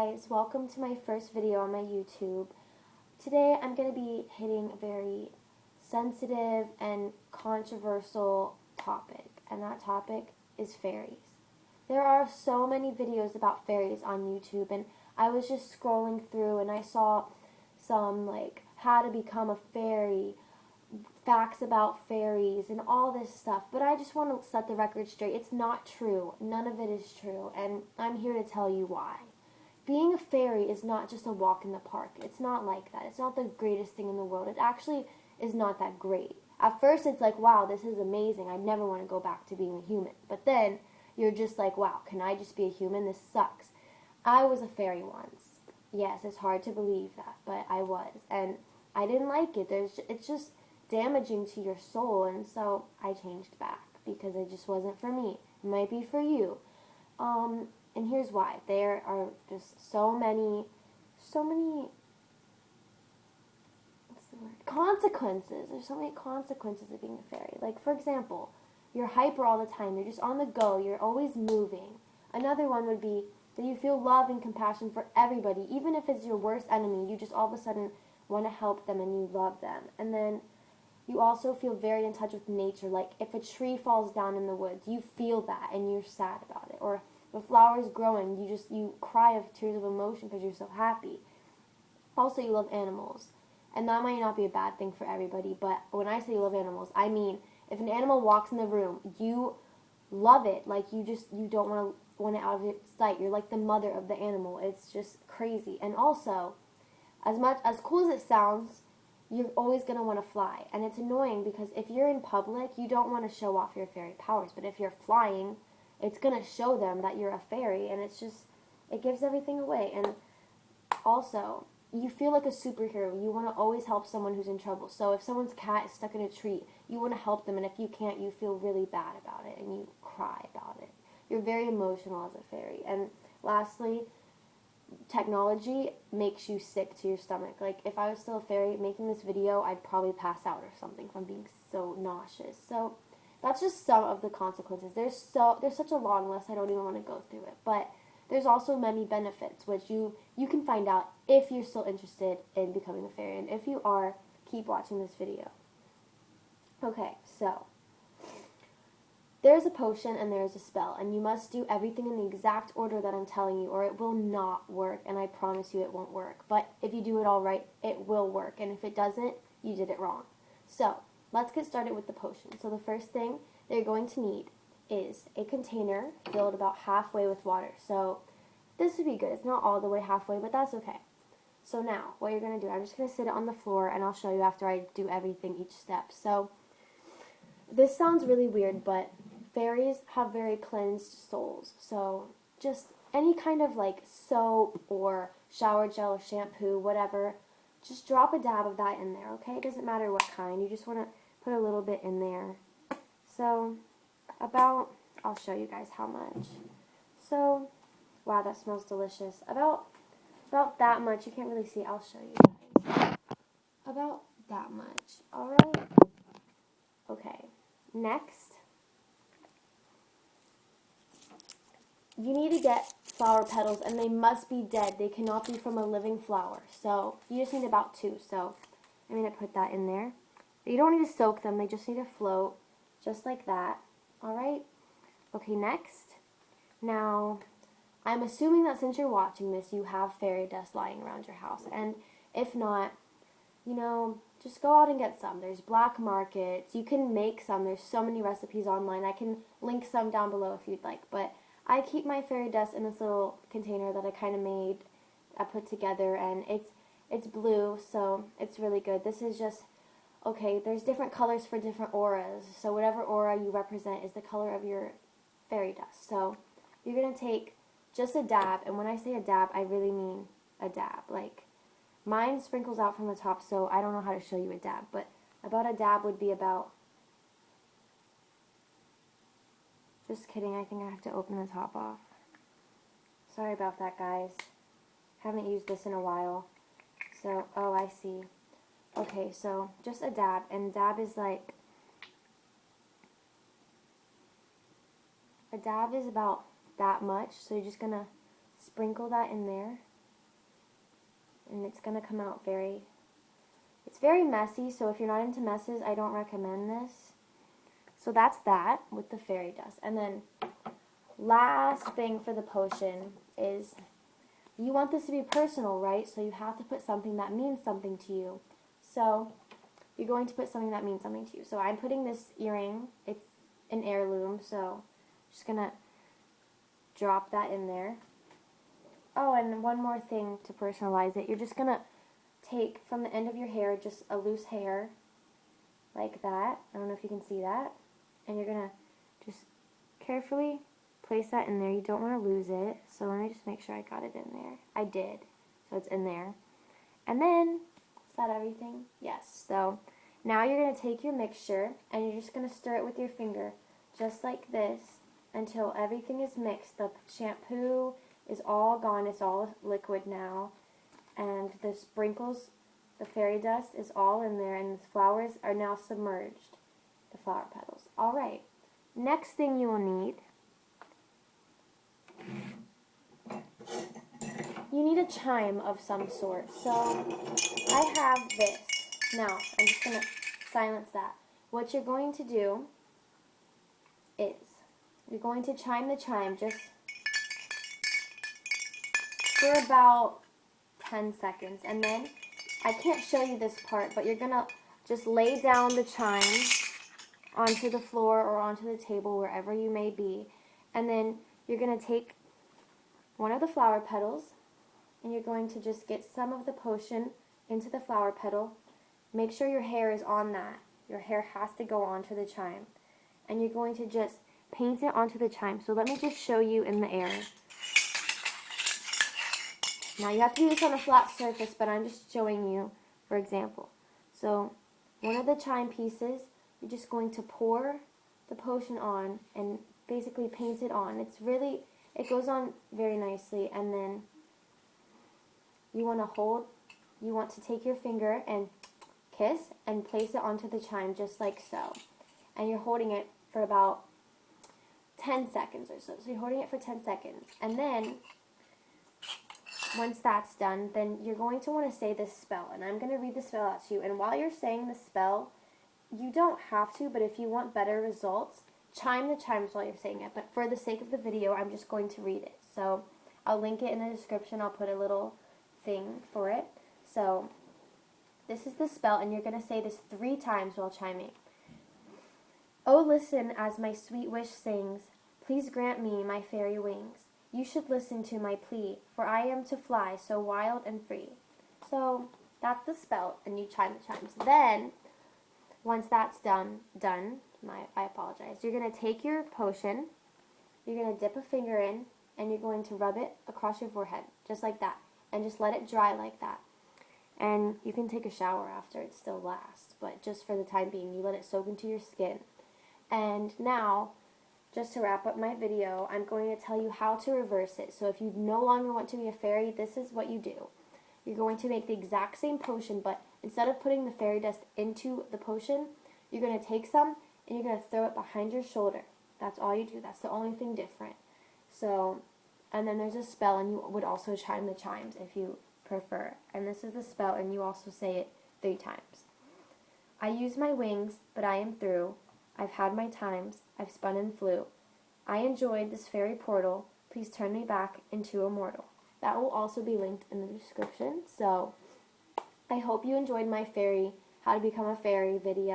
guys, welcome to my first video on my YouTube. Today I'm going to be hitting a very sensitive and controversial topic, and that topic is fairies. There are so many videos about fairies on YouTube, and I was just scrolling through and I saw some like how to become a fairy, facts about fairies, and all this stuff. But I just want to set the record straight. It's not true. None of it is true, and I'm here to tell you why. Being a fairy is not just a walk in the park. It's not like that. It's not the greatest thing in the world. It actually is not that great. At first it's like, wow, this is amazing. I'd never want to go back to being a human. But then you're just like, wow, can I just be a human? This sucks. I was a fairy once. Yes, it's hard to believe that, but I was. And I didn't like it. It's just damaging to your soul, and so I changed back because it just wasn't for me. It might be for you. And here's why. There are just so many, what's the word? Consequences. There's so many consequences of being a fairy. Like, for example, you're hyper all the time. You're just on the go. You're always moving. Another one would be that you feel love and compassion for everybody. Even if it's your worst enemy, you just all of a sudden want to help them and you love them. And then you also feel very in touch with nature. Like, if a tree falls down in the woods, you feel that and you're sad about it. Or if a flower is growing, you cry of tears of emotion because you're so happy. Also, you love animals. And that might not be a bad thing for everybody, but when I say you love animals, I mean if an animal walks in the room, you love it. Like, you don't want it out of your sight. You're like the mother of the animal. It's just crazy. And also, as cool as it sounds, you're always going to want to fly. And it's annoying because if you're in public, you don't want to show off your fairy powers. But if you're flying, it's going to show them that you're a fairy. And it gives everything away. And also, you feel like a superhero. You want to always help someone who's in trouble. So if someone's cat is stuck in a tree, you want to help them. And if you can't, you feel really bad about it. And you cry about it. You're very emotional as a fairy. And lastly, technology makes you sick to your stomach. Like, if I was still a fairy making this video, I'd probably pass out or something from being so nauseous. So that's just some of the consequences. There's such a long list, I don't even want to go through it. But there's also many benefits, which you can find out if you're still interested in becoming a fairy. And if you are, keep watching this video. Okay, so there's a potion and there's a spell, and you must do everything in the exact order that I'm telling you, or it will not work, and I promise you it won't work. But if you do it all right, it will work, and if it doesn't, you did it wrong. So, let's get started with the potion. So the first thing that you're going to need is a container filled about halfway with water. So this would be good. It's not all the way halfway, but that's okay. So now, what you're going to do, I'm just going to sit it on the floor, and I'll show you after I do everything, each step. So this sounds really weird, but fairies have very cleansed souls. So just any kind of like soap or shower gel or shampoo, whatever, just drop a dab of that in there, okay? It doesn't matter what kind. You just want to put a little bit in there. So I'll show you guys how much. So, wow, that smells delicious. About that much. You can't really see. I'll show you guys. About that much. Alright? Okay. Next, you need to get flower petals, and they must be dead. They cannot be from a living flower. So you just need about 2. So I'm going to put that in there. You don't need to soak them. They just need to float, just like that. Alright? Okay, next. Now, I'm assuming that since you're watching this, you have fairy dust lying around your house. And if not, just go out and get some. There's black markets. You can make some. There's so many recipes online. I can link some down below if you'd like. But I keep my fairy dust in this little container that I kind of made, I put together, and it's blue, so it's really good. This is just, okay, there's different colors for different auras. So whatever aura you represent is the color of your fairy dust. So you're going to take just a dab, and when I say a dab, I really mean a dab. Like, mine sprinkles out from the top, so I don't know how to show you a dab, but about a dab would be about, just kidding, I think I have to open the top off. Sorry about that, guys. Haven't used this in a while. So, oh, I see. Okay, so just a dab, and dab is like, a dab is about that much, so you're just going to sprinkle that in there. and it's going to come out it's very messy, so if you're not into messes, I don't recommend this. So that's that with the fairy dust. And then last thing for the potion is you want this to be personal, right? So you have to put something that means something to you. So you're going to put something that means something to you. So I'm putting this earring. It's an heirloom, so I'm just going to drop that in there. Oh, and one more thing to personalize it. You're just going to take from the end of your hair just a loose hair like that. I don't know if you can see that. And you're going to just carefully place that in there. You don't want to lose it. So let me just make sure I got it in there. I did. So it's in there. And then, is that everything? Yes. So now you're going to take your mixture and you're just going to stir it with your finger just like this until everything is mixed. The shampoo is all gone. It's all liquid now. And the sprinkles, the fairy dust is all in there, and the flowers are now submerged, the flower petals. All right. Next thing you will need, you need a chime of some sort. So I have this. Now, I'm just going to silence that. What you're going to do is you're going to chime the chime just for about 10 seconds. And then, I can't show you this part, but you're going to just lay down the chime onto the floor or onto the table, wherever you may be. And then you're going to take one of the flower petals, and you're going to just get some of the potion into the flower petal. Make sure your hair is on that. Your hair has to go onto the chime. And you're going to just paint it onto the chime. So let me just show you in the air. Now you have to do this on a flat surface, but I'm just showing you for example. So one of the chime pieces, you're just going to pour the potion on and basically paint it on. It goes on very nicely, and then you want to take your finger and kiss and place it onto the chime just like so. And you're holding it for about 10 seconds or so. So you're holding it for 10 seconds. And then, once that's done, then you're going to want to say this spell. And I'm going to read the spell out to you. And while you're saying the spell, you don't have to, but if you want better results, chime the chimes while you're saying it. But for the sake of the video, I'm just going to read it. So I'll link it in the description. I'll put a little thing for it. So this is the spell, and you're going to say this 3 times while chiming. Oh, listen as my sweet wish sings. Please grant me my fairy wings. You should listen to my plea, for I am to fly so wild and free. So that's the spell, and you chime the chimes. Then, once that's done, I apologize. You're going to take your potion, you're going to dip a finger in, and you're going to rub it across your forehead, just like that, and just let it dry like that. And you can take a shower after, it still lasts, but just for the time being, you let it soak into your skin. And now, just to wrap up my video, I'm going to tell you how to reverse it. So if you no longer want to be a fairy, this is what you do. You're going to make the exact same potion, but instead of putting the fairy dust into the potion, you're going to take some and you're going to throw it behind your shoulder. That's all you do. That's the only thing different. So, and then there's a spell, and you would also chime the chimes if you prefer. And this is the spell, and you also say it 3 times. I use my wings, but I am through. I've had my times, I've spun and flew. I enjoyed this fairy portal, please turn me back into a mortal. That will also be linked in the description. So, I hope you enjoyed my how to become a fairy video.